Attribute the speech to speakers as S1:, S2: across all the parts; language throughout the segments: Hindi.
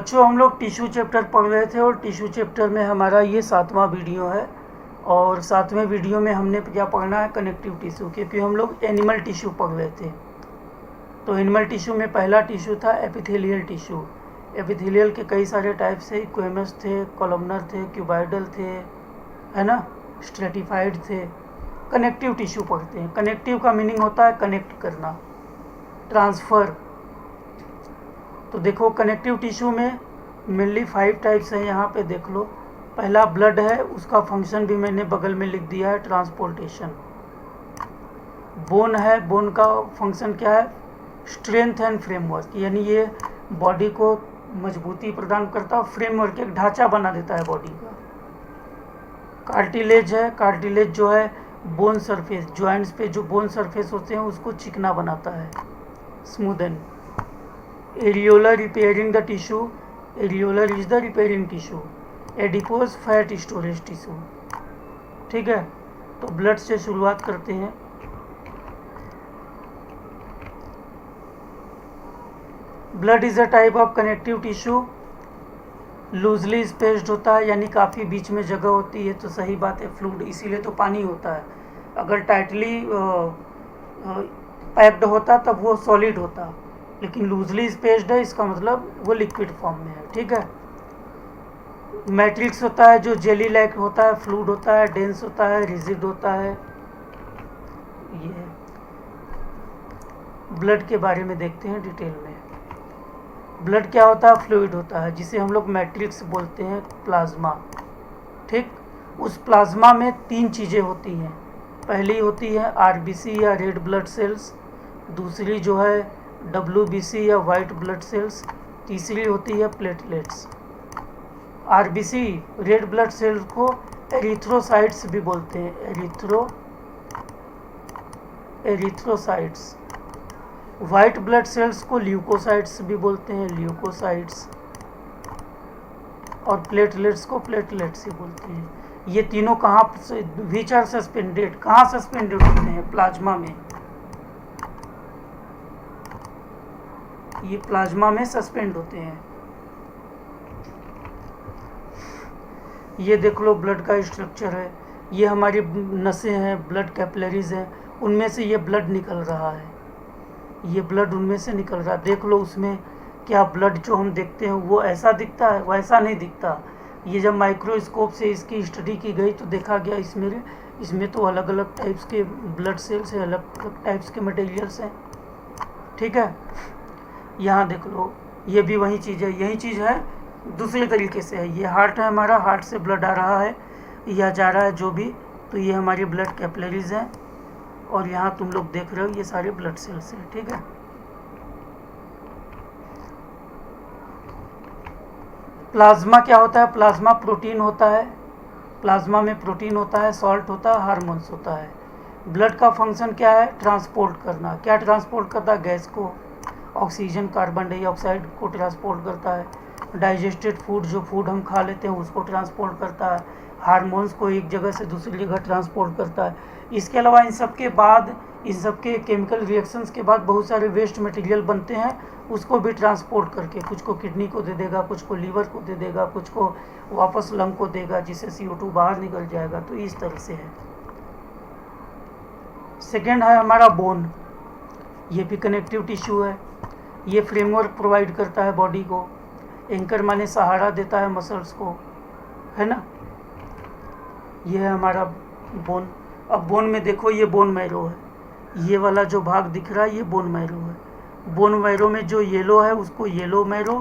S1: बच्चों हम लोग टिश्यू चैप्टर पढ़ रहे थे और टिश्यू चैप्टर में हमारा ये 7वां वीडियो है। और 7वें वीडियो में हमने क्या पढ़ना है, कनेक्टिव टिश्यू, क्योंकि हम लोग एनिमल टिश्यू पढ़ रहे थे। तो एनिमल टिश्यू में पहला टिश्यू था एपिथेलियल टिश्यू। एपिथेलियल के कई सारे टाइप्स थे, इक्वेमस थे, कॉलमनर थे, क्यूबाइडल थे, है ना, स्ट्रेटिफाइड थे। कनेक्टिव टिश्यू पढ़ते हैं। कनेक्टिव का मीनिंग होता है कनेक्ट करना, ट्रांसफ़र। तो देखो कनेक्टिव टिश्यू में मेनली 5 टाइप्स हैं, यहाँ पे देख लो। पहला ब्लड है, उसका फंक्शन भी मैंने बगल में लिख दिया है, ट्रांसपोर्टेशन। बोन है, बोन का फंक्शन क्या है, स्ट्रेंथ एंड फ्रेमवर्क, यानी ये बॉडी को मजबूती प्रदान करता है, फ्रेमवर्क एक ढांचा बना देता है बॉडी का। कार्टिलेज है, कार्टिलेज जो है बोन सरफेस, जॉइंट्स पे जो बोन सरफेस होते हैं उसको चिकना बनाता है, smoothen. Areolar repairing the tissue, areolar is the repairing tissue. Adipose fat storage tissue. ठीक है, तो ब्लड से शुरुआत करते हैं। Blood is a type of connective tissue, loosely spaced होता है, यानी काफ़ी बीच में जगह होती है। तो सही बात है, फ्लूइड, इसीलिए तो पानी होता है। अगर टाइटली पैक्ड होता तब वो सॉलिड होता, लेकिन लूजली स्पेस्ड है, इसका मतलब वो लिक्विड फॉर्म में है। ठीक है, मैट्रिक्स होता है जो जेली लाइक होता है, फ्लूइड होता है, डेंस होता है, रिजिड होता है। ये ब्लड के बारे में देखते हैं डिटेल में। ब्लड क्या होता है, फ्लूइड होता है, जिसे हम लोग मैट्रिक्स बोलते हैं, प्लाज्मा। ठीक, उस प्लाज्मा में 3 चीज़ें होती हैं। पहली होती है आरबीसी या रेड ब्लड सेल्स, दूसरी जो है डब्ल्यूबीसी या वाइट ब्लड सेल्स, तीसरी होती है platelets. RBC red blood cells को एरिथ्रोसाइट्स भी बोलते हैं, एरिथ्रोसाइट्स। वाइट ब्लड सेल्स को ल्यूकोसाइट्स भी बोलते हैं, ल्यूकोसाइट्स। और प्लेटलेट्स को प्लेटलेट्स ही बोलते हैं। ये तीनों कहाँ, विच आर सस्पेंडेड, कहाँ सस्पेंडेड होते हैं, प्लाज्मा में। ये प्लाज्मा में सस्पेंड होते हैं। ये देख लो ब्लड का स्ट्रक्चर है, ये हमारी नसें हैं, ब्लड कैपिलरीज हैं, उनमें से ये ब्लड निकल रहा है, ये ब्लड उनमें से निकल रहा है। देख लो उसमें क्या ब्लड जो हम देखते हैं वो ऐसा दिखता है, वैसा नहीं दिखता। ये जब माइक्रोस्कोप से इसकी स्टडी की गई तो देखा गया इसमें तो अलग अलग टाइप्स के ब्लड सेल्स हैं, अलग अलग टाइप्स के मटेरियल्स हैं। ठीक है, यहाँ देख लो, ये भी वही चीज़ है, यही चीज़ है, दूसरे तरीके से है। ये हार्ट है हमारा, हार्ट से ब्लड आ रहा है या जा रहा है जो भी, तो ये हमारी ब्लड कैपिलरीज हैं। और यहाँ तुम लोग देख रहे हो ये सारे ब्लड सेल्स हैं। ठीक है, प्लाज्मा क्या होता है, प्लाज्मा प्रोटीन होता है, प्लाज्मा में प्रोटीन होता है, सॉल्ट होता है, हार्मोन्स होता है। ब्लड का फंक्शन क्या है, ट्रांसपोर्ट करना। क्या ट्रांसपोर्ट करता है, गैस को, ऑक्सीजन, कार्बन डाइऑक्साइड को ट्रांसपोर्ट करता है। डाइजेस्टेड फूड, जो फूड हम खा लेते हैं उसको ट्रांसपोर्ट करता है। हार्मोन्स को एक जगह से दूसरी जगह ट्रांसपोर्ट करता है। इसके अलावा इन सब के बाद, इन सब के केमिकल रिएक्शंस के बाद बहुत सारे वेस्ट मटेरियल बनते हैं, उसको भी ट्रांसपोर्ट करके कुछ को किडनी को दे देगा, कुछ को लीवर को दे देगा, कुछ को वापस लंग को देगा, जिससे CO2 बाहर निकल जाएगा। तो इस तरह से है। सेकेंड है हमारा बोन, ये भी कनेक्टिव टिश्यू है। ये फ्रेमवर्क प्रोवाइड करता है बॉडी को, एंकर माने सहारा देता है मसल्स को, है ना। ये है हमारा बोन। अब बोन में देखो, ये बोन मैरो है, ये वाला जो भाग दिख रहा है ये बोन मैरो है। बोन मैरो में जो येलो है उसको येलो मैरो,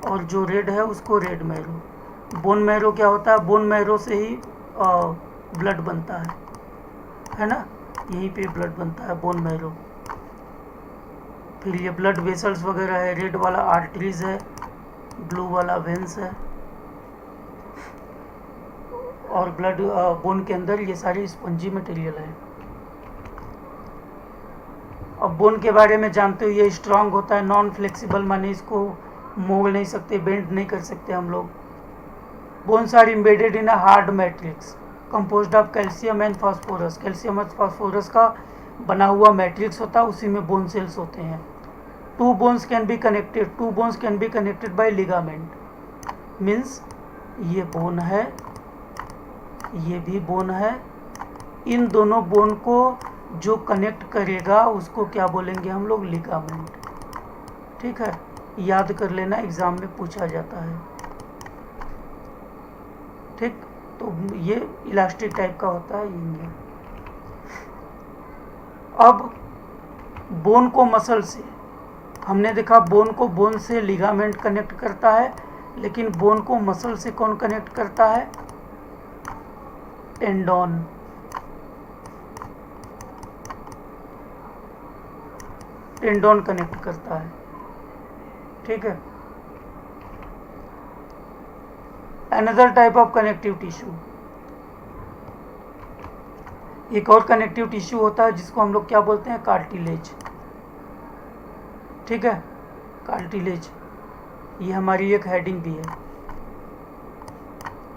S1: और जो रेड है उसको रेड मैरो। बोन मैरो क्या होता है, बोन मैरो से ही ब्लड बनता है ना, यहीं पे ब्लड बनता है, बोन मैरो। फिर ये ब्लड वेसल्स वगैरह है, रेड वाला आर्टरीज है, ब्लू वाला वेंस है। और ब्लड बोन के अंदर ये सारी स्पंजी मटेरियल है। अब बोन के बारे में जानते हो, ये स्ट्रांग होता है, नॉन फ्लेक्सिबल, माने इसको मोड़ नहीं सकते, बेंड नहीं कर सकते हम लोग। Bones are embedded in a hard matrix composed of calcium and phosphorus. Calcium और फास्फोरस का बना हुआ मैट्रिक्स होता है, उसी में बोन सेल्स होते हैं। Two bones can be connected by ligament, means ये बोन है, ये भी बोन है, इन दोनों बोन को जो कनेक्ट करेगा उसको क्या बोलेंगे हम लोग, लिगामेंट। ठीक है, याद कर लेना, एग्जाम में पूछा जाता है। ठीक, तो ये इलास्टिक टाइप का होता है ये। अब बोन को मसल से, हमने देखा बोन को बोन से लिगामेंट कनेक्ट करता है, लेकिन बोन को मसल से कौन कनेक्ट करता है, टेंडोन। टेंडोन कनेक्ट करता है। ठीक है, another type of connective tissue, एक और कनेक्टिव टिश्यू होता है जिसको हम लोग क्या बोलते हैं, कार्टिलेज। ठीक है, कार्टिलेज, ये हमारी एक हेडिंग भी है।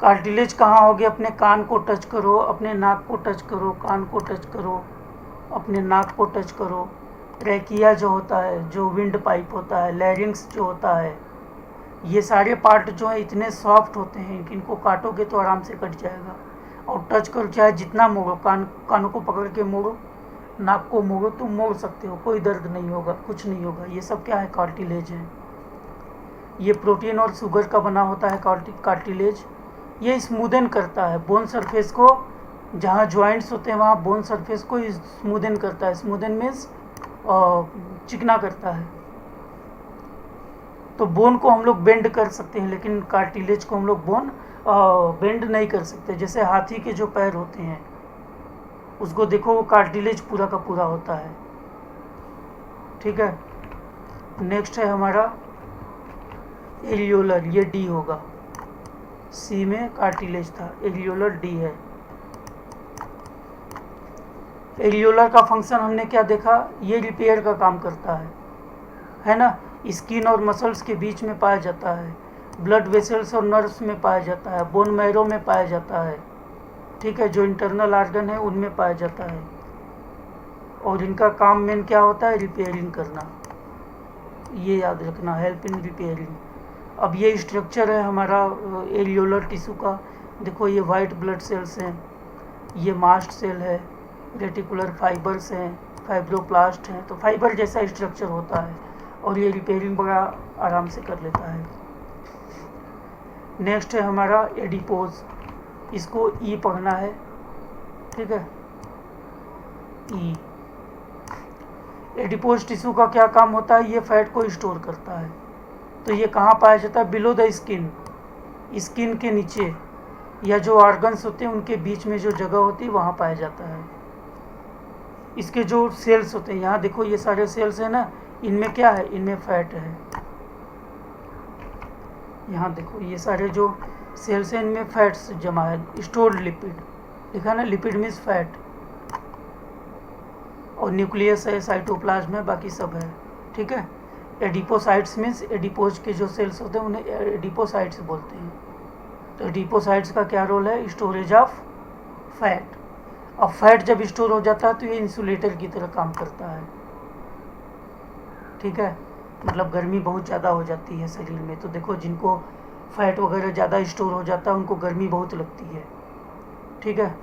S1: कार्टिलेज कहाँ होगी, अपने कान को टच करो, अपने नाक को टच करो, कान को टच करो, अपने नाक को टच करो। ट्रैकिया जो होता है, जो विंड पाइप होता है, लैरिंग्स जो होता है, ये सारे पार्ट जो है इतने सॉफ्ट होते हैं कि इनको काटोगे तो आराम से कट जाएगा। और टच करो, चाहे जितना मोड़ो, कानों को पकड़ के मोड़ो, नाक को मोड़ो, तुम मोड़ सकते हो, कोई दर्द नहीं होगा, कुछ नहीं होगा। ये सब क्या है, कार्टिलेज है। ये प्रोटीन और शुगर का बना होता है कार्टिलेज। ये स्मूदन करता है बोन सरफेस को, जहाँ जॉइंट्स होते हैं वहाँ बोन सरफेस को स्मूदन करता है। स्मूदन मीन्स चिकना करता है। तो बोन को हम लोग बेंड कर सकते हैं, लेकिन कार्टिलेज को हम लोग बेंड नहीं कर सकते। जैसे हाथी के जो पैर होते हैं उसको देखो, वो कार्टिलेज पूरा का पूरा होता है। ठीक है, नेक्स्ट है हमारा एरियोलर, ये डी होगा, सी में कार्टिलेज था, एरियोलर डी है। एरियोलर का फंक्शन हमने क्या देखा, ये रिपेयर का काम करता है ना। स्किन और मसल्स के बीच में पाया जाता है, ब्लड वेसल्स और नर्व्स में पाया जाता है, बोन मैरो में पाया जाता है। ठीक है, जो इंटरनल आर्गन है उनमें पाया जाता है। और इनका काम मेन क्या होता है, रिपेयरिंग करना, ये याद रखना, हेल्प इन रिपेयरिंग। अब ये स्ट्रक्चर है हमारा एरियोलर टिश्यू का। देखो, ये वाइट ब्लड सेल्स हैं, ये मास्ट सेल है, रेटिकुलर फाइबर्स हैं, फाइब्रोप्लास्ट हैं। तो फाइबर जैसा स्ट्रक्चर होता है और ये रिपेयरिंग बड़ा आराम से कर लेता है। नेक्स्ट है हमारा एडिपोज, इसको ई पढ़ना है। ठीक है, ई। एडिपोज टिश्यू का क्या काम होता है, ये फैट को स्टोर करता है। तो ये कहाँ पाया जाता है, बिलो द स्किन, स्किन के नीचे, या जो ऑर्गन्स होते हैं उनके बीच में जो जगह होती है वहाँ पाया जाता है। इसके जो सेल्स होते हैं, यहाँ देखो ये सारे सेल्स हैं ना, इनमें क्या है, इनमें फैट है। यहाँ देखो ये सारे जो सेल्स हैं इनमें फैट्स जमा है, स्टोर्ड लिपिड लिखा ना, लिपिड मीन्स फैट। और न्यूक्लियस है, साइटोप्लाज्म है, बाकी सब है। ठीक है, एडिपोसाइट्स मीन्स एडिपोज के जो सेल्स होते हैं उन्हें एडिपोसाइट्स बोलते हैं। तो एडिपोसाइट्स का क्या रोल है, स्टोरेज ऑफ फैट। अब फैट जब स्टोर हो जाता है तो ये इंसुलेटर की तरह काम करता है। ठीक है, मतलब गर्मी बहुत ज़्यादा हो जाती है शरीर में, तो देखो जिनको फैट वगैरह ज़्यादा स्टोर हो जाता है उनको गर्मी बहुत लगती है। ठीक है,